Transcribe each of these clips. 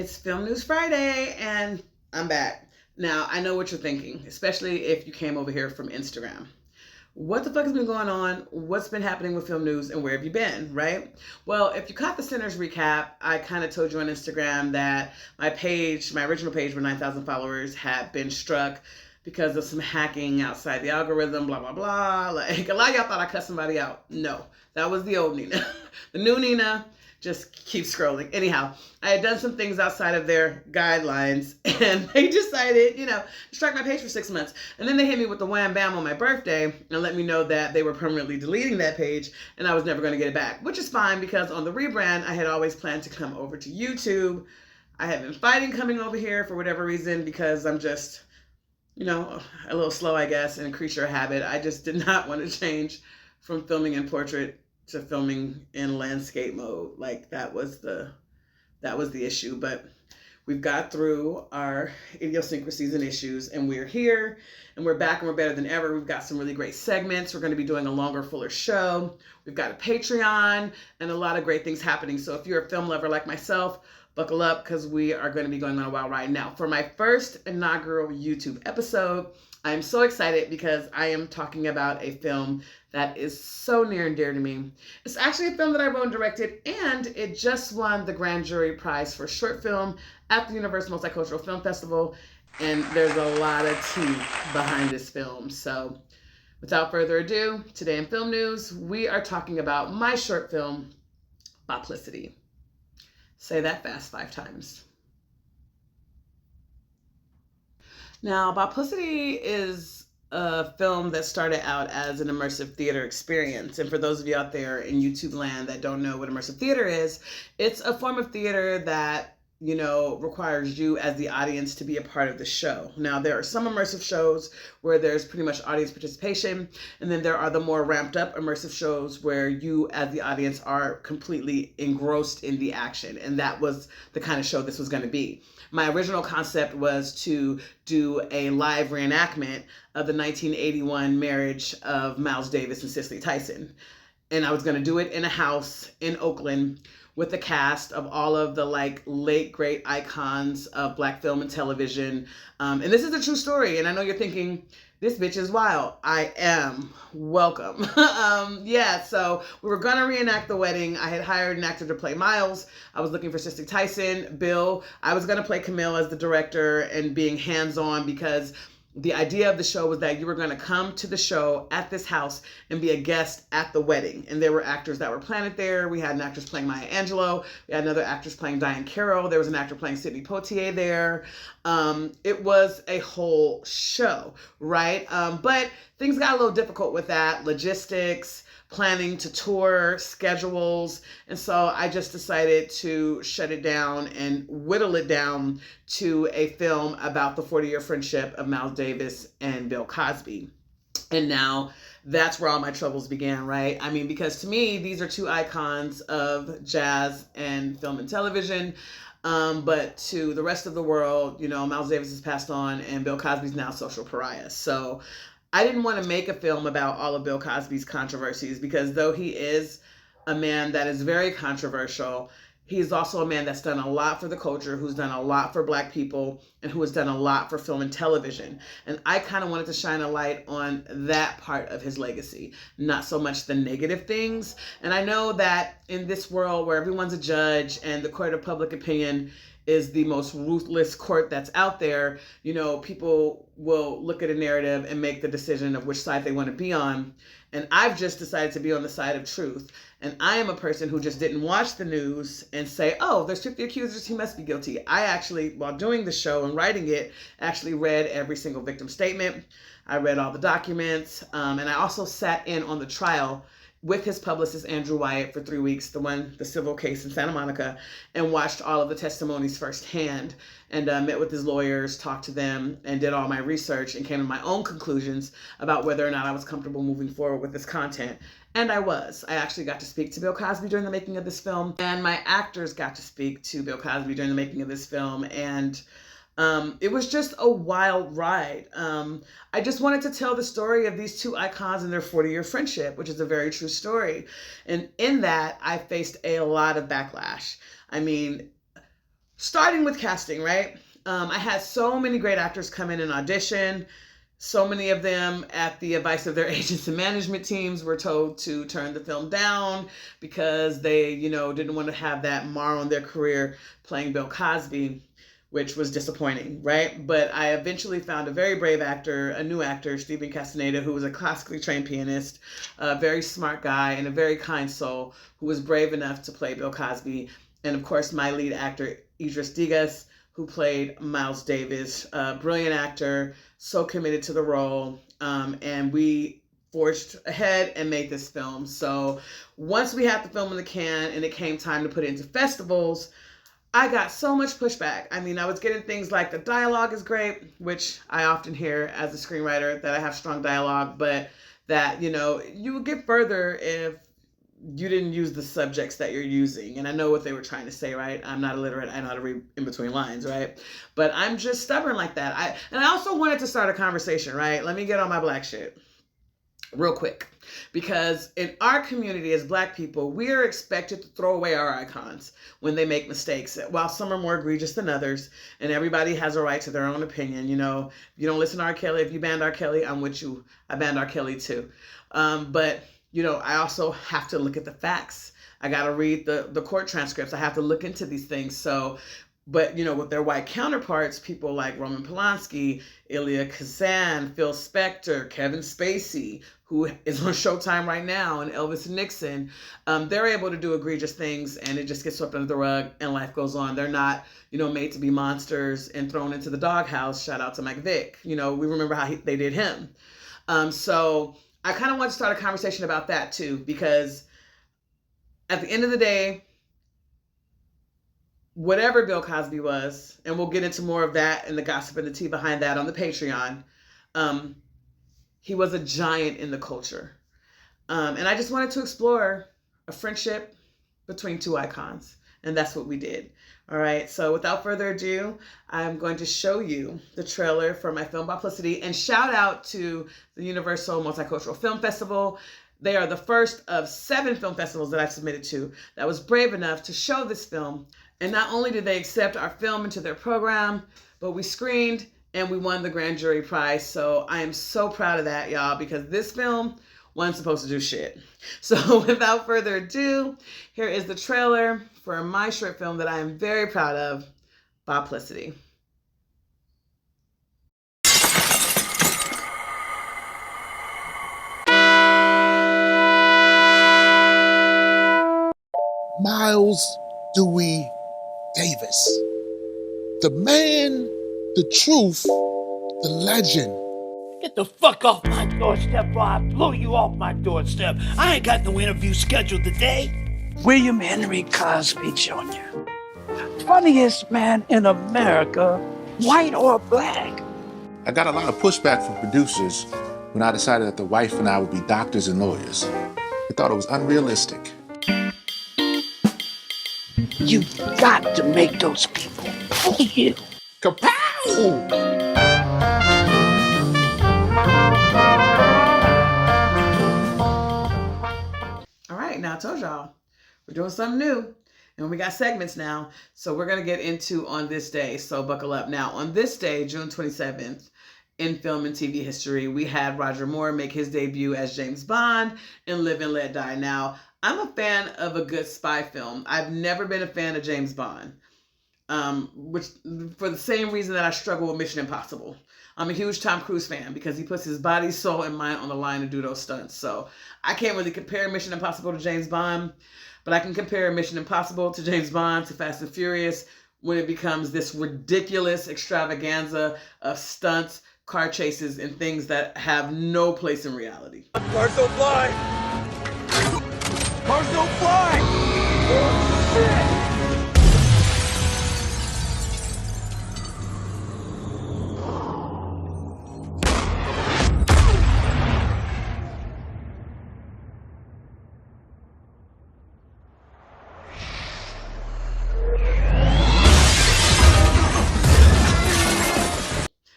It's Film News Friday, and I'm back. Now, I know what you're thinking, especially if you came over here from Instagram. What the fuck has been going on? What's been happening with film news, and where have you been, right? Well, if you caught the Sinners recap, I kind of told you on Instagram that my original page with 9,000 followers, had been struck because of some hacking outside the algorithm, blah, blah, blah. Like, a lot of y'all thought I cut somebody out. No, that was the old Nina. The new Nina just keep scrolling. Anyhow, I had done some things outside of their guidelines, and they decided, to strike my page for 6 months. And then they hit me with the wham bam on my birthday and let me know that they were permanently deleting that page and I was never going to get it back, which is fine because on the rebrand, I had always planned to come over to YouTube. I had been fighting coming over here for whatever reason because I'm just, a little slow, I guess, and a creature of habit. I just did not want to change from filming in portrait to filming in landscape mode. Like that was the issue, but we've got through our idiosyncrasies and issues, and we're here and we're back and we're better than ever. We've got some really great segments. We're going to be doing a longer, fuller show. We've got a Patreon and a lot of great things happening. So if you're a film lover like myself, buckle up because we are going to be going on a wild ride. Now, for my first inaugural YouTube episode, I'm so excited because I am talking about a film that is so near and dear to me. It's actually a film that I wrote and directed, and it just won the Grand Jury Prize for short film at the Universal Multicultural Film Festival, and there's a lot of tea behind this film. So without further ado, today in Film News, we are talking about my short film, Bopicity. Say that fast 5 times. Now, Bopicity is a film that started out as an immersive theater experience. And for those of you out there in YouTube land that don't know what immersive theater is, it's a form of theater that requires you as the audience to be a part of the show. Now, there are some immersive shows where there's pretty much audience participation, and then there are the more ramped up immersive shows where you as the audience are completely engrossed in the action. And that was the kind of show this was going to be. My original concept was to do a live reenactment of the 1981 marriage of Miles Davis and Cicely Tyson. And I was going to do it in a house in Oakland with the cast of all of the late great icons of Black film and television. And this is a true story. And I know you're thinking, this bitch is wild. I am. Welcome. So we were going to reenact the wedding. I had hired an actor to play Miles. I was looking for Cicely Tyson, Bill. I was going to play Camille as the director and being hands-on because the idea of the show was that you were going to come to the show at this house and be a guest at the wedding. And there were actors that were planted there. We had an actress playing Maya Angelou. We had another actress playing Diane Carroll. There was an actor playing Sidney Poitier there. It was a whole show, right? But things got a little difficult with that. Logistics, planning to tour, schedules. And so I just decided to shut it down and whittle it down to a film about the 40-year friendship of Miles Davis and Bill Cosby. And now that's where all my troubles began, right? I mean, because to me, these are two icons of jazz and film and television. But to the rest of the world, Miles Davis has passed on and Bill Cosby's now social pariah. So I didn't want to make a film about all of Bill Cosby's controversies because though he is a man that is very controversial, he's also a man that's done a lot for the culture, who's done a lot for Black people, and who has done a lot for film and television. And I kind of wanted to shine a light on that part of his legacy, not so much the negative things. And I know that in this world where everyone's a judge and the court of public opinion is the most ruthless court that's out there, people will look at a narrative and make the decision of which side they want to be on. And I've just decided to be on the side of truth. And I am a person who just didn't watch the news and say, oh, there's 50 accusers, he must be guilty. I actually, while doing the show and writing it, actually read every single victim statement. I read all the documents. And I also sat in on the trial with his publicist, Andrew Wyatt, for 3 weeks, the civil case in Santa Monica, and watched all of the testimonies firsthand and met with his lawyers, talked to them, and did all my research and came to my own conclusions about whether or not I was comfortable moving forward with this content. And I was. I actually got to speak to Bill Cosby during the making of this film, and my actors got to speak to Bill Cosby during the making of this film, and it was just a wild ride. I just wanted to tell the story of these two icons and their 40-year friendship, which is a very true story. And in that, I faced a lot of backlash. I mean, starting with casting, right? I had so many great actors come in and audition. So many of them, at the advice of their agents and management teams, were told to turn the film down because they, didn't want to have that mar on their career playing Bill Cosby, which was disappointing, right? But I eventually found a very brave actor, a new actor, Stephen Castaneda, who was a classically trained pianist, a very smart guy, and a very kind soul, who was brave enough to play Bill Cosby. And of course, my lead actor, Idris Degas, who played Miles Davis, a brilliant actor, so committed to the role. And we forged ahead and made this film. So once we had the film in the can and it came time to put it into festivals, I got so much pushback. I mean, I was getting things like the dialogue is great, which I often hear as a screenwriter, that I have strong dialogue, but that, you would get further if you didn't use the subjects that you're using. And I know what they were trying to say, right? I'm not illiterate. I know how to read in between lines, right? But I'm just stubborn like that. I also wanted to start a conversation, right? Let me get on my Black shit real quick. Because in our community as Black people, we are expected to throw away our icons when they make mistakes. While some are more egregious than others, and everybody has a right to their own opinion. If you don't listen to R. Kelly, if you banned R. Kelly, I'm with you. I banned R. Kelly too. But I also have to look at the facts. I got to read the court transcripts. I have to look into these things. So, but, with their white counterparts, people like Roman Polanski, Elia Kazan, Phil Spector, Kevin Spacey, who is on Showtime right now, and Elvis Nixon, they're able to do egregious things, and it just gets swept under the rug, and life goes on. They're not, made to be monsters and thrown into the doghouse. Shout out to Mike Vick. We remember how they did him. So I kind of want to start a conversation about that too, because at the end of the day, whatever Bill Cosby was, and we'll get into more of that and the gossip and the tea behind that on the Patreon, he was a giant in the culture. And I just wanted to explore a friendship between two icons. And that's what we did. All right. So without further ado, I'm going to show you the trailer for my film Bopicity, and shout out to the Universal Multicultural Film Festival. They are the first of 7 film festivals that I've submitted to that was brave enough to show this film. And not only did they accept our film into their program, but we screened and we won the grand jury prize. So I am so proud of that, y'all, because this film wasn't supposed to do shit. So without further ado, here is the trailer for my short film that I am very proud of, Biplicity. Miles Dewey Davis. The man, the truth, the legend. Get the fuck off my doorstep or I blow you off my doorstep. I ain't got no interview scheduled today. William Henry Cosby Jr. Funniest man in America, white or black. I got a lot of pushback from producers when I decided that the wife and I would be doctors and lawyers. They thought it was unrealistic. You got to make those people pull you. Kapow! All right, now I told y'all, we're doing something new. And we got segments now. So we're going to get into On This Day. So buckle up. Now, on this day, June 27th, in film and TV history, we had Roger Moore make his debut as James Bond in Live and Let Die. Now, I'm a fan of a good spy film. I've never been a fan of James Bond, which for the same reason that I struggle with Mission Impossible. I'm a huge Tom Cruise fan because he puts his body, soul, and mind on the line to do those stunts. So I can't really compare Mission Impossible to James Bond, but I can compare Mission Impossible to James Bond to Fast and Furious when it becomes this ridiculous extravaganza of stunts, car chases, and things that have no place in reality. Cars don't fly! Cars don't fly! Oh, shit!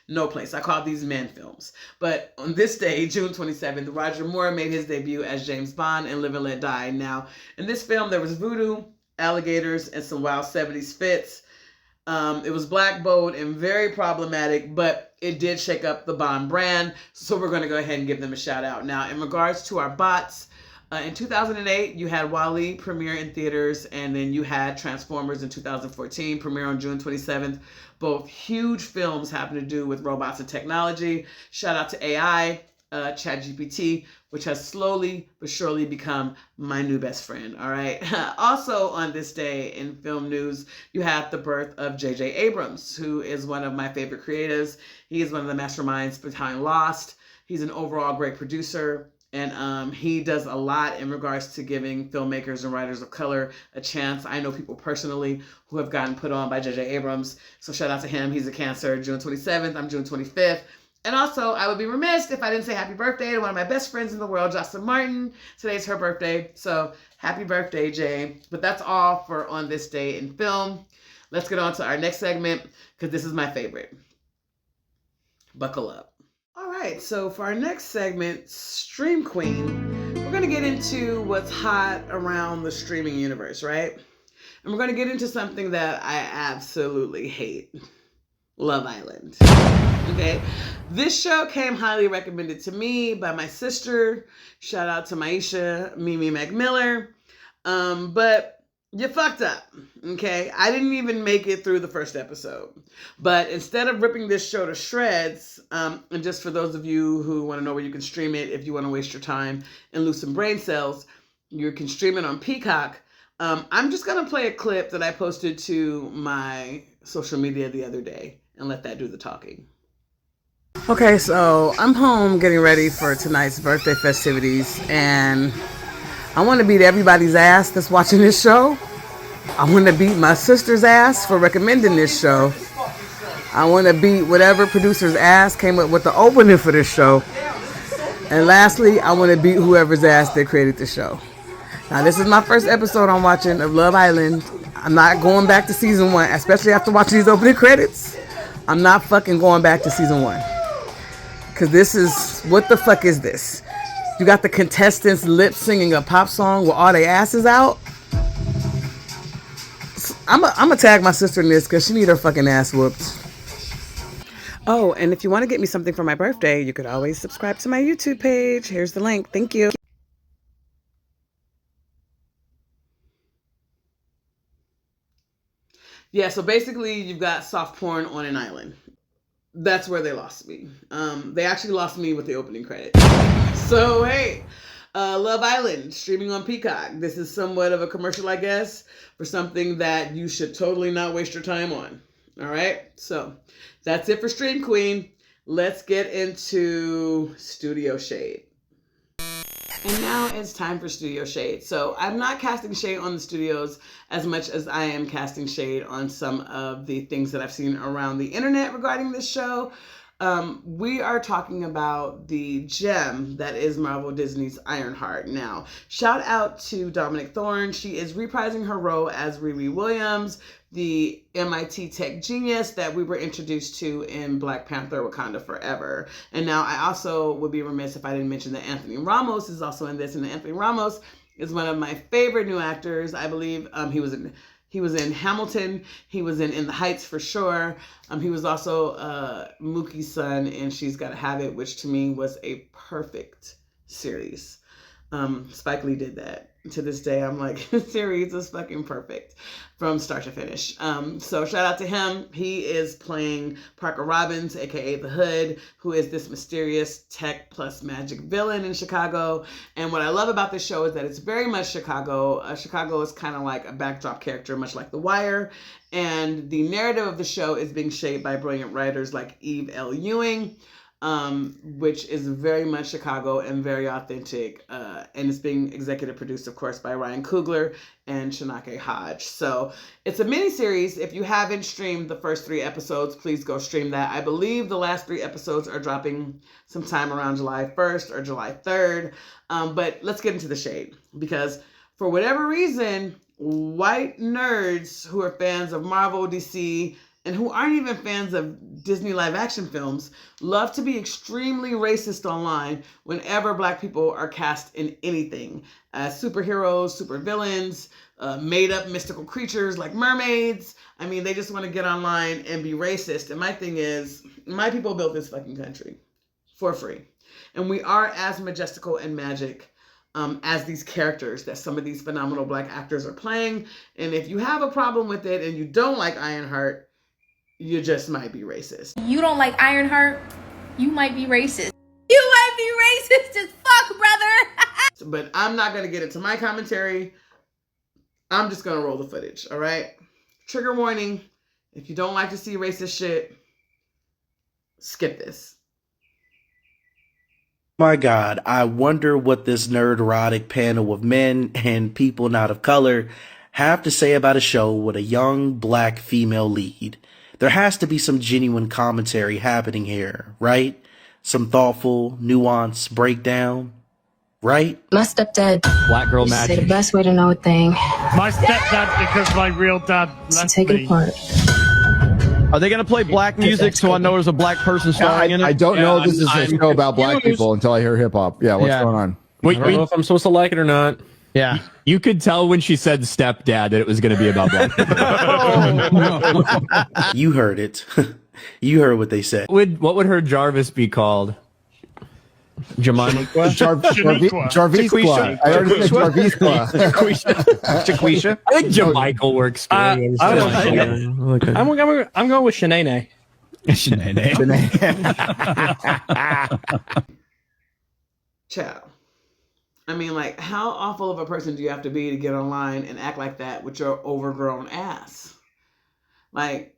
No place. I call these men films. But on this day, June 27th, Roger Moore made his debut as James Bond in Live and Let Die. Now, in this film, there was voodoo, alligators, and some wild 70s fits. It was black, bold, and very problematic, but it did shake up the Bond brand. So we're going to go ahead and give them a shout out. Now, in regards to our bots, in 2008, you had Wall-E premiere in theaters, and then you had Transformers in 2014 premiere on June 27th. Both huge films having to do with robots and technology. Shout out to AI, ChatGPT, which has slowly but surely become my new best friend. All right. Also on this day in film news, you have the birth of J.J. Abrams, who is one of my favorite creatives. He is one of the masterminds behind Lost. He's an overall great producer. And he does a lot in regards to giving filmmakers and writers of color a chance. I know people personally who have gotten put on by J.J. Abrams. So shout out to him. He's a Cancer, June 27th. I'm June 25th. And also, I would be remiss if I didn't say happy birthday to one of my best friends in the world, Jocelyn Martin. Today's her birthday. So happy birthday, Jay. But that's all for On This Day in Film. Let's get on to our next segment, because this is my favorite. Buckle up. All right, so for our next segment, Stream Queen, we're going to get into what's hot around the streaming universe, right? And we're going to get into something that I absolutely hate. Love Island. Okay. This show came highly recommended to me by my sister. Shout out to Maisha, Mimi McMiller. But you fucked up. Okay. I didn't even make it through the first episode. But instead of ripping this show to shreds, and just for those of you who want to know where you can stream it, if you want to waste your time and lose some brain cells, you can stream it on Peacock. I'm just going to play a clip that I posted to my social media the other day and let that do the talking. Okay, so I'm home getting ready for tonight's birthday festivities, and I want to beat everybody's ass that's watching this show. I want to beat my sister's ass for recommending this show. I want to beat whatever producer's ass came up with the opening for this show. And lastly, I want to beat whoever's ass that created the show. Now, this is my first episode I'm watching of Love Island. I'm not going back to season 1, especially after watching these opening credits. I'm not fucking going back to season 1. Because this is, what the fuck is this? You got the contestants lip singing a pop song with all their asses out. I'm gonna tag my sister in this because she need her fucking ass whooped. Oh, and if you want to get me something for my birthday, you could always subscribe to my YouTube page. Here's the link. Thank you. Yeah, so basically you've got soft porn on an island. That's where they lost me. They actually lost me with the opening credits. So, hey, Love Island, streaming on Peacock. This is somewhat of a commercial, I guess, for something that you should totally not waste your time on. All right? So, that's it for Stream Queen. Let's get into Studio Shade. And now it's time for Studio Shade. So I'm not casting shade on the studios as much as I am casting shade on some of the things that I've seen around the internet regarding this show. We are talking about the gem that is Marvel Disney's Ironheart. Now, shout out to Dominic Thorne. She is reprising her role as Riri Williams, the MIT tech genius that we were introduced to in Black Panther Wakanda Forever. And now I also would be remiss if I didn't mention that Anthony Ramos is also in this. And Anthony Ramos is one of my favorite new actors. I believe he was in Hamilton. He was in the Heights for sure. He was also Mookie's son in She's Gotta Have It, which to me was a perfect series. Spike Lee did that. To this day, I'm like, this series is fucking perfect from start to finish. So shout out to him. He is playing Parker Robbins, aka The Hood, who is this mysterious tech plus magic villain in Chicago. And what I love about this show is that it's very much Chicago. Chicago is kind of like a backdrop character, much like The Wire. And the narrative of the show is being shaped by brilliant writers like Eve L. Ewing, which is very much Chicago and very authentic. And it's being executive produced, of course, by Ryan Coogler and Shanake Hodge. So it's a miniseries. If you haven't streamed the first 3 episodes, please go stream that. I believe the last 3 episodes are dropping sometime around July 1st or July 3rd. But let's get into the shade, because for whatever reason, white nerds who are fans of Marvel, DC, and who aren't even fans of Disney live action films love to be extremely racist online whenever Black people are cast in anything as superheroes, supervillains, made up mystical creatures like mermaids. I mean, they just want to get online and be racist. And my thing is, my people built this fucking country for free. And we are as majestical and magic as these characters that some of these phenomenal Black actors are playing. And if you have a problem with it and you don't like Ironheart, you just might be racist. You don't like Ironheart, you might be racist. You might be racist as fuck, brother. But I'm not going to get into my commentary. I'm just going to roll the footage, all right? Trigger warning. If you don't like to see racist shit, skip this. My God, I wonder what this nerd-erotic panel of men and people not of color have to say about a show with a young Black female lead. There has to be some genuine commentary happening here, right? Some thoughtful, nuanced breakdown, right? My stepdad Black girl used to say magic. the best way to know a thing My stepdad, because my real dad is to left take it me. apart. Are they gonna play black music so I know there's a black person starring in it? I don't know if this is a I'm show about black confused. people until I hear hip hop. Yeah, what's going on? I don't know if I'm supposed to like it or not. Yeah. You could tell when she said stepdad that it was going to be about black people. You heard it. You heard what they said. What would her Jarvis be called? Jemima? Jarvisqua. I already said Jarvisqua. Jaquisha? I think Jamichael works good. I'm going with Shanae. Ciao. I mean, like, how awful of a person do you have to be to get online and act like that with your overgrown ass? Like,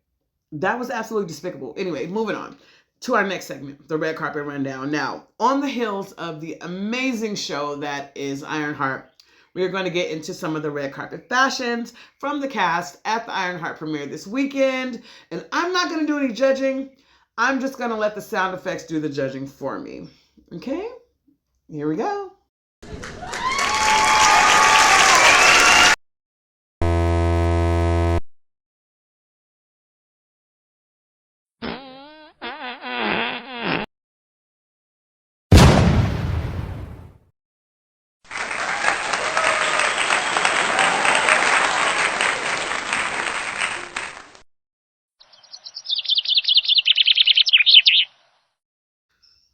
that was absolutely despicable. Anyway, moving on to our next segment, the red carpet rundown. Now, on the heels of the amazing show that is Ironheart, we are going to get into some of the red carpet fashions from the cast at the Ironheart premiere this weekend. And I'm not going to do any judging. I'm just going to let the sound effects do the judging for me. Okay? Here we go.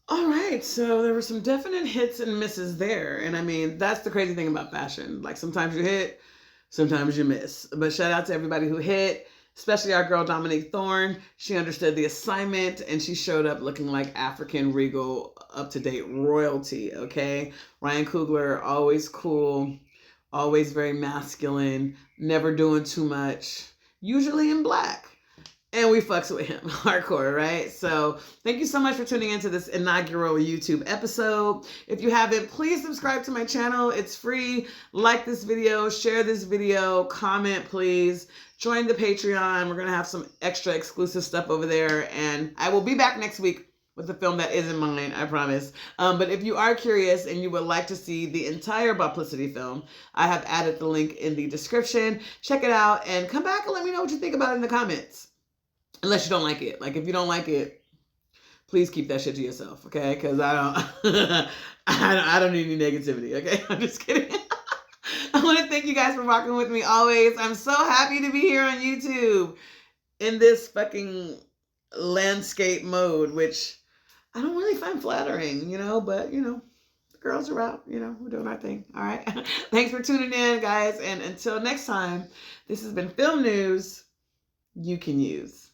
All right, so there were some definite hits and misses there. And I mean, that's the crazy thing about fashion. Like, sometimes you hit, sometimes you miss. But shout out to everybody who hit, especially our girl Dominique Thorne. She understood the assignment and she showed up looking like African regal, up-to-date royalty, okay? Ryan Coogler, always cool, always very masculine, never doing too much, usually in black. And we fucks with him hardcore, right? So thank you so much for tuning into this inaugural YouTube episode. If you haven't, please subscribe to my channel. It's free. Like this video, share this video, comment, please. Join the Patreon. We're going to have some extra exclusive stuff over there. And I will be back next week with a film that isn't mine, I promise. But if you are curious and you would like to see the entire Bopicity film, I have added the link in the description. Check it out and come back and let me know what you think about it in the comments. Unless you don't like it. Like, if you don't like it, please keep that shit to yourself, okay? Because I don't need any negativity, okay? I'm just kidding. I want to thank you guys for rocking with me always. I'm so happy to be here on YouTube in this fucking landscape mode, which I don't really find flattering, but, the girls are out, we're doing our thing, all right? Thanks for tuning in, guys, and until next time, this has been Film News You Can Use.